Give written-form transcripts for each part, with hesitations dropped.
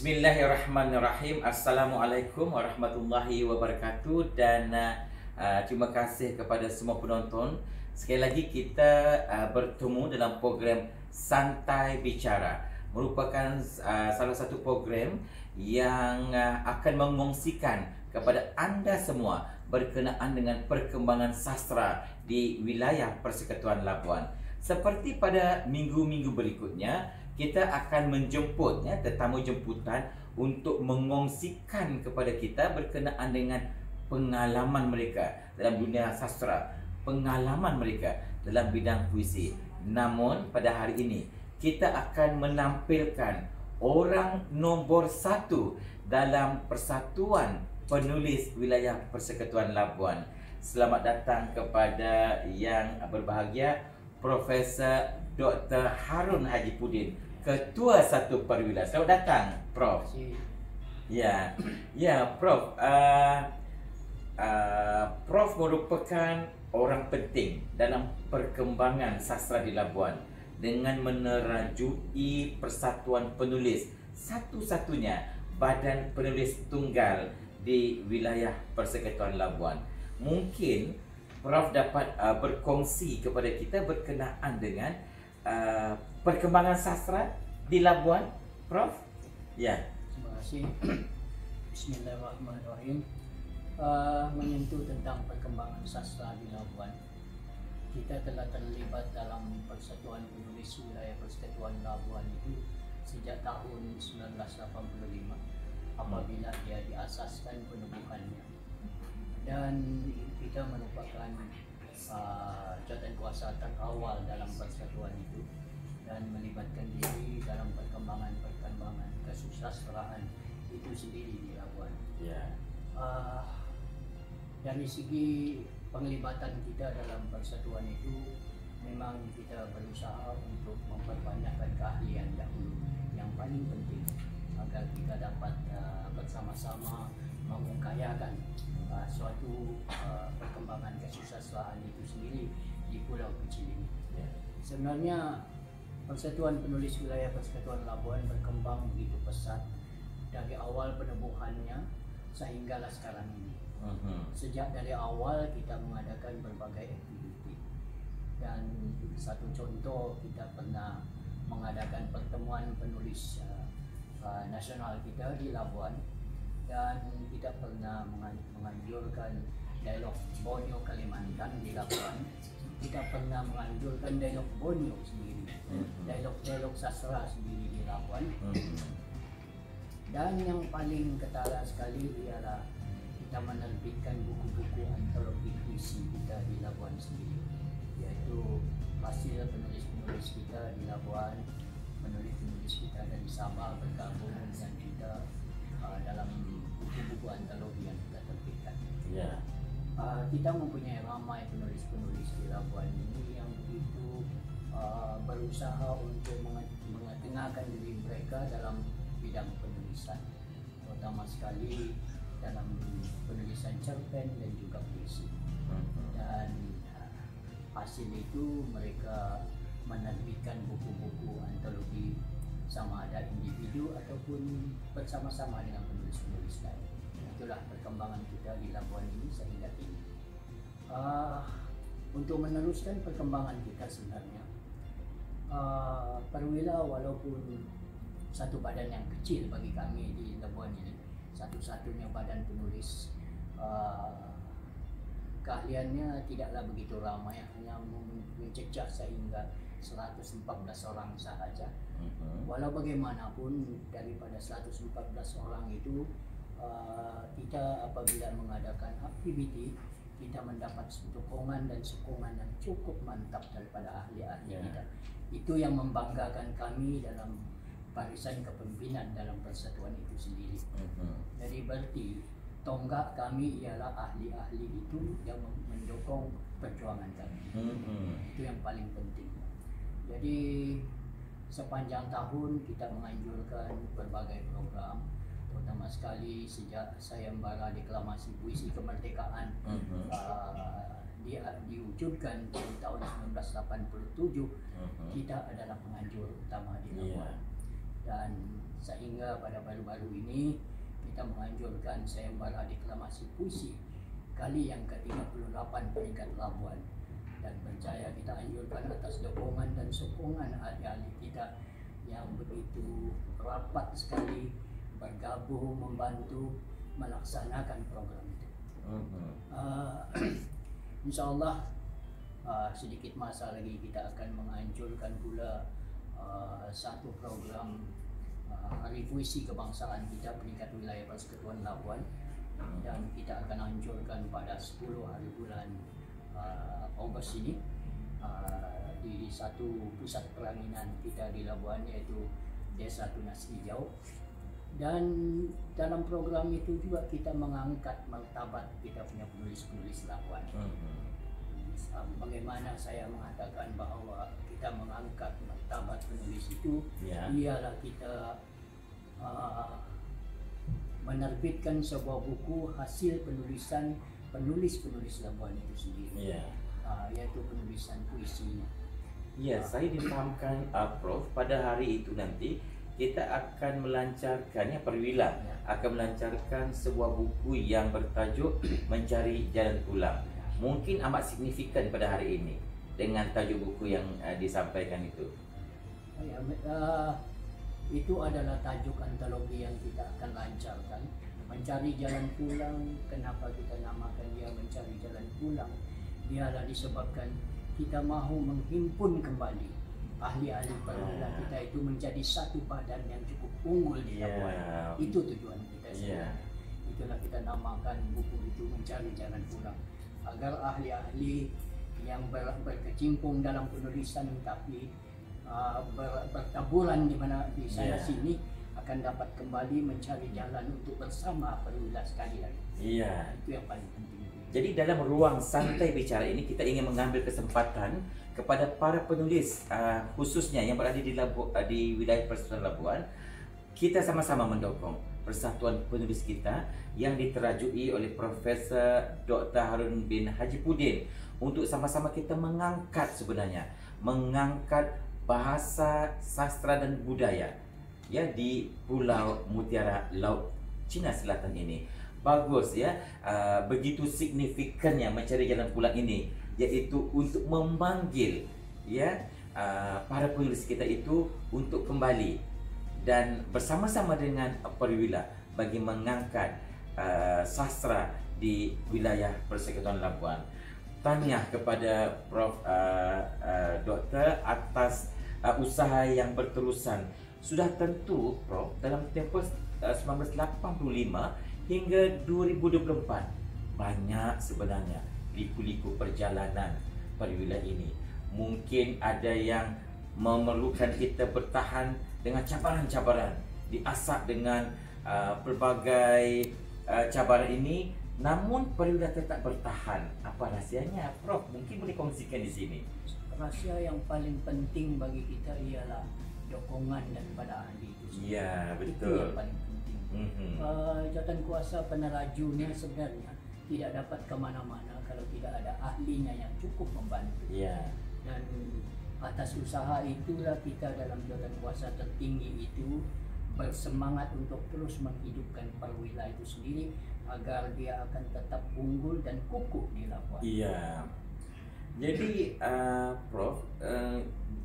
Bismillahirrahmanirrahim. Assalamualaikum warahmatullahi wabarakatuh. Dan terima kasih kepada semua penonton. Sekali lagi kita bertemu dalam program Santai Bicara. Merupakan salah satu program yang akan mengongsikan kepada anda semua berkenaan dengan perkembangan sastra di wilayah Persekutuan Labuan. Seperti pada minggu-minggu berikutnya, kita akan menjemput tetamu jemputan untuk mengongsikan kepada kita berkenaan dengan pengalaman mereka dalam dunia sastra, pengalaman mereka dalam bidang puisi. Namun pada hari ini kita akan menampilkan orang nombor 1 dalam Persatuan Penulis Wilayah Persekutuan Labuan. Selamat datang kepada yang berbahagia Profesor Dr. Harun Haji Pudin, Ketua Satu Perwira. Selamat datang, Prof. Ya, Prof. Prof merupakan orang penting dalam perkembangan sastra di Labuan dengan menerajui Persatuan Penulis, satu-satunya badan penulis tunggal di wilayah Persekutuan Labuan. Mungkin Prof dapat berkongsi kepada kita berkenaan dengan perkembangan sastra di Labuan, Prof? Ya. Terima kasih. Bismillahirrahmanirrahim. Menyentuh tentang perkembangan sastra di Labuan, kita telah terlibat dalam Persatuan Penulis Wilayah Persekutuan Labuan itu sejak tahun 1985 apabila dia diasaskan penubuhannya. Dan kita merupakan jawatan kuasa terawal dalam persatuan itu dan melibatkan diri dalam perkembangan kesusastraan itu sendiri di Labuan. Dari segi penglibatan kita dalam persatuan itu, memang kita berusaha untuk memperbanyakkan keahlian dahulu yang paling penting agar kita dapat bersama-sama mengkayakan suatu perkembangan kesusastraan itu sendiri di pulau kecil ini. Sebenarnya Persatuan Penulis Wilayah Persekutuan Labuan berkembang begitu pesat dari awal penubuhannya sehinggalah sekarang ini. Sejak dari awal kita mengadakan berbagai aktiviti, dan satu contoh kita pernah mengadakan pertemuan penulis nasional kita di Labuan, dan kita pernah menganjurkan dialog Borneo Kalimantan di Labuan. Kita pernah menganjurkan dialog Borneo sendiri, dialog sastra sendiri di Labuan. Dan yang paling ketara sekali ialah kita menerbitkan buku-buku antologi puisi kita di Labuan sendiri, yaitu hasil penulis-penulis kita di Labuan, penulis-penulis kita dari Sabah bergabung dengan kita dalam buku-buku antologi yang kita terbitkan. Kita mempunyai ramai penulis-penulis di Labuan ini yang begitu berusaha untuk mengetengahkan diri mereka dalam bidang penulisan, terutama sekali dalam penulisan cerpen dan juga puisi. Dan hasil itu mereka menerbitkan buku-buku antologi, sama ada individu ataupun bersama-sama dengan penulis-penulis lain. Itulah perkembangan kita di Labuan ini sehingga kini. Untuk meneruskan perkembangan kita sebenarnya, Perwira walaupun satu badan yang kecil bagi kami di Labuan ini, satu-satunya badan penulis, keahliannya tidaklah begitu ramai, hanya mencecah sehingga 114 orang sahaja. Walau bagaimanapun daripada 114 orang itu, kita apabila mengadakan aktiviti, kita mendapat dukungan dan sokongan yang cukup mantap daripada ahli-ahli kita. Itu yang membanggakan kami dalam barisan kepemimpinan dalam persatuan itu sendiri. Jadi berarti tonggak kami ialah ahli-ahli itu yang mendukung perjuangan kami. Itu yang paling penting. Jadi sepanjang tahun kita menganjurkan berbagai program, terutama sekali sejak sayembara deklamasi puisi kemerdekaan diwujudkan di tahun 1987, kita adalah penganjur utama di Labuan. Dan sehingga pada baru-baru ini kita menganjurkan sayembara deklamasi puisi kali yang ke-38 peringkat Labuan, dan percaya kita anjurkan atas dukungan dan sokongan ahli-ahli kita yang begitu rapat sekali bergabung membantu melaksanakan program itu. InsyaAllah sedikit masa lagi kita akan menganjurkan pula satu program Hari Puisi Kebangsaan kita peringkat wilayah Persekutuan Labuan, dan kita akan anjurkan pada 10 hari bulan Ogos ini di satu pusat pelaminan kita di Labuan, yaitu Desa Tunas Hijau. Dan dalam program itu juga kita mengangkat martabat kita punya penulis-penulis Labuan. Bagaimana saya mengatakan bahwa kita mengangkat martabat penulis itu, ialah kita menerbitkan sebuah buku hasil penulisan penulis-penulis Labuan itu sendiri, yaitu penulisan puisinya. Saya difahamkan Prof, pada hari itu nanti kita akan melancarkan, Perwira akan melancarkan sebuah buku yang bertajuk Mencari Jalan Pulang. Mungkin amat signifikan pada hari ini dengan tajuk buku yang disampaikan itu. Itu adalah tajuk antologi yang kita akan lancarkan, Mencari Jalan Pulang. Kenapa kita namakan dia Mencari Jalan Pulang? Ialah disebabkan kita mahu menghimpun kembali ahli-ahli perwira kita itu menjadi satu badan yang cukup unggul di Labuan. Itu tujuan kita sebenarnya. Itulah kita namakan buku itu Mencari Jalan Pulang, agar ahli-ahli yang berkecimpung dalam penulisan tapi bertaburan di mana di sana sini akan dapat kembali mencari jalan untuk bersama perwira sekali lagi. Itu yang paling penting. Jadi dalam ruang santai bicara ini kita ingin mengambil kesempatan kepada para penulis khususnya yang berada di wilayah Persekutuan Labuan. Kita sama-sama mendukung persatuan penulis kita yang diterajui oleh Profesor Dr. Harun bin Haji Pudin untuk sama-sama kita mengangkat bahasa, sastra dan budaya di Pulau Mutiara Laut Cina Selatan ini. Bagus begitu signifikannya Mencari Jalan Pulang ini, yaitu untuk memanggil para penulis kita itu untuk kembali dan bersama-sama dengan perwira bagi mengangkat sastra di wilayah Persekutuan Labuan. Tanya kepada Prof Doktor atas usaha yang berterusan. Sudah tentu Prof dalam tempoh 1985 hingga 2024 banyak sebenarnya liku-liku perjalanan perwira ini. Mungkin ada yang memerlukan kita bertahan dengan cabaran-cabaran, diasak dengan pelbagai cabaran ini, namun perwira tetap bertahan. Apa rahsianya, Prof? Mungkin boleh kongsikan di sini. Rahsia yang paling penting bagi kita ialah dukungan daripada ahli itu sendiri. Betul. Itu yang paling penting. Jawatan kuasa penerajunya sebenarnya tidak dapat kemana-mana kalau tidak ada ahlinya yang cukup membantu. Dan atas usaha itulah kita dalam jawatan kuasa tertinggi itu bersemangat untuk terus menghidupkan perwira itu sendiri agar dia akan tetap unggul dan kukuh di Labuan. Jadi Prof,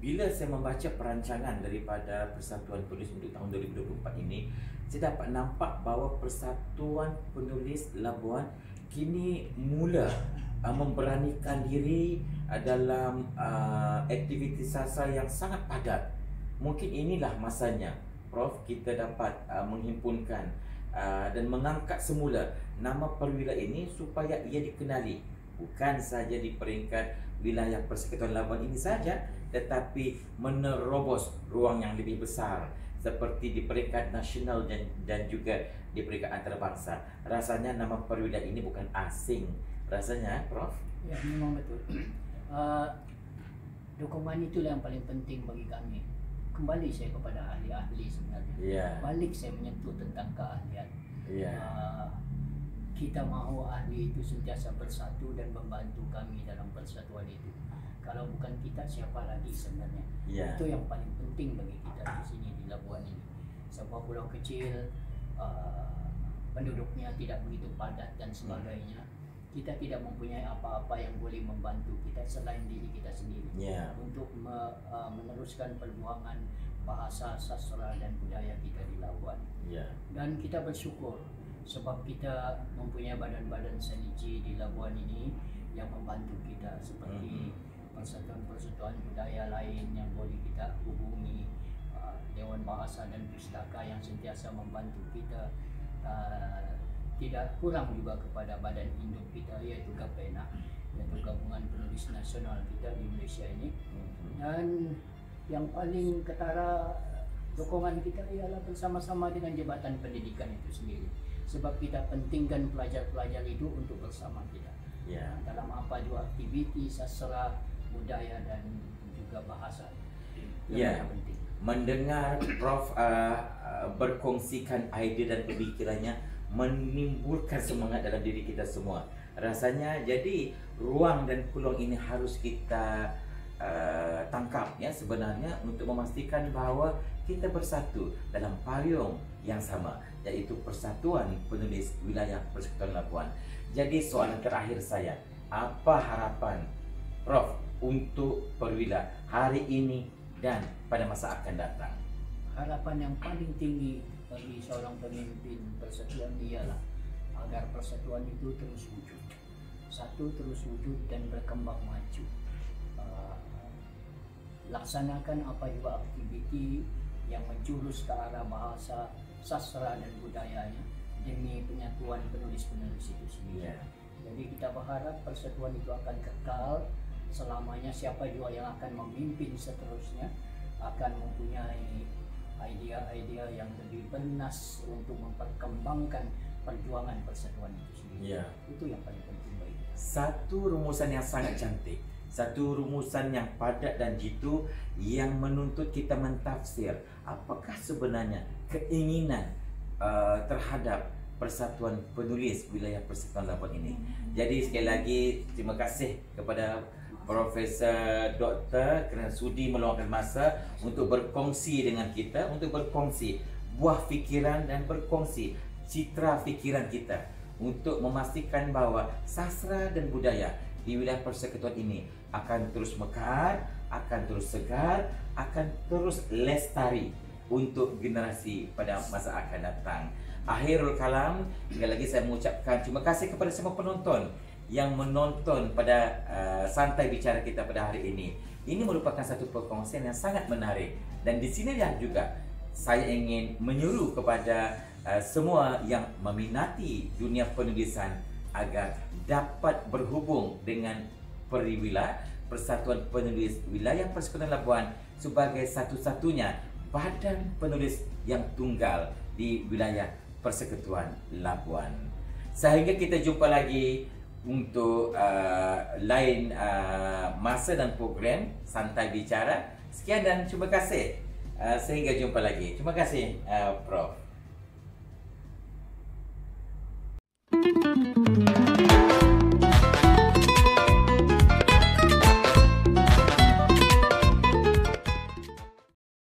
bila saya membaca perancangan daripada Persatuan Penulis untuk tahun 2024 ini, saya dapat nampak bahawa Persatuan Penulis Labuan kini mula memberanikan diri dalam aktiviti sastra yang sangat padat. Mungkin inilah masanya, Prof, kita dapat menghimpunkan dan mengangkat semula nama perwira ini supaya ia dikenali bukan saja di peringkat wilayah Persekutuan Labuan ini saja, tetapi menerobos ruang yang lebih besar seperti di peringkat nasional dan juga di peringkat antarabangsa. Rasanya nama perwira ini bukan asing rasanya, Prof. Ya, memang betul. Dukungan itulah yang paling penting bagi kami. Kembali saya kepada ahli-ahli sebenarnya. Balik saya menyentuh tentang keahlian. Kita mahu ahli itu sentiasa bersatu dan membantu kami dalam persatuan itu. Kalau bukan kita, siapa lagi sebenarnya? Ya. Itu yang paling penting bagi kita di sini di Labuan ini. Sebuah pulau kecil, penduduknya tidak begitu padat dan sebagainya. Kita tidak mempunyai apa-apa yang boleh membantu kita selain diri kita sendiri untuk meneruskan perjuangan bahasa, sastra dan budaya kita di Labuan. Dan kita bersyukur sebab kita mempunyai badan-badan seniji di Labuan ini yang membantu kita, seperti persatuan-persatuan budaya lain yang boleh kita hubungi, Dewan Bahasa dan Pustaka yang sentiasa membantu kita. Tidak kurang juga kepada badan induk kita, yaitu GAPENA, yaitu Gabungan Penulis Nasional kita di Malaysia ini. Dan yang paling ketara dokongan kita ialah bersama-sama dengan Jabatan Pendidikan itu sendiri, sebab kita pentingkan pelajar-pelajar itu untuk bersama kita dalam apa juga aktiviti sastra, budaya dan juga bahasa. Yang penting. Mendengar Prof berkongsikan ide dan pemikirannya menimbulkan semangat dalam diri kita semua. Rasanya jadi ruang dan peluang ini harus kita tangkap ya sebenarnya, untuk memastikan bahawa kita bersatu dalam payung yang sama, yaitu Persatuan Penulis Wilayah Persekutuan Labuan. Jadi soalan terakhir saya, apa harapan Prof untuk Perwila hari ini dan pada masa akan datang? Harapan yang paling tinggi bagi seorang pemimpin persatuan ialah agar persatuan itu terus wujud. Satu, terus wujud dan berkembang maju. Laksanakan apa juga aktiviti yang menjurus ke arah bahasa, sastra dan budayanya demi penyatuan penulis-penulis itu sendiri. Jadi kita berharap persatuan itu akan kekal selamanya. Siapa juga yang akan memimpin seterusnya akan mempunyai idea-idea yang lebih bernas untuk memperkembangkan perjuangan persatuan itu sendiri. Itu yang paling penting bagi kita. Satu rumusan yang sangat cantik, satu rumusan yang padat dan jitu yang menuntut kita mentafsir apakah sebenarnya keinginan terhadap Persatuan Penulis Wilayah Persekutuan Labuan ini. Jadi sekali lagi terima kasih kepada Profesor Doktor kerana sudi meluangkan masa untuk berkongsi dengan kita, untuk berkongsi buah fikiran dan berkongsi citra fikiran kita untuk memastikan bahawa sastra dan budaya di wilayah persekutuan ini akan terus mekar, akan terus segar, akan terus lestari untuk generasi pada masa akan datang. Akhirul kalam, sekali lagi saya mengucapkan terima kasih kepada semua penonton yang menonton pada santai bicara kita pada hari ini. Ini merupakan satu perkongsian yang sangat menarik, dan di sinilah juga saya ingin menyuruh kepada semua yang meminati dunia penulisan agar dapat berhubung dengan Perwila, Persatuan Penulis Wilayah Persekutuan Labuan, sebagai satu-satunya badan penulis yang tunggal di wilayah Persekutuan Labuan. Sehingga kita jumpa lagi untuk lain masa dan program Santai Bicara. Sekian dan terima kasih. Sehingga jumpa lagi. Terima kasih Prof.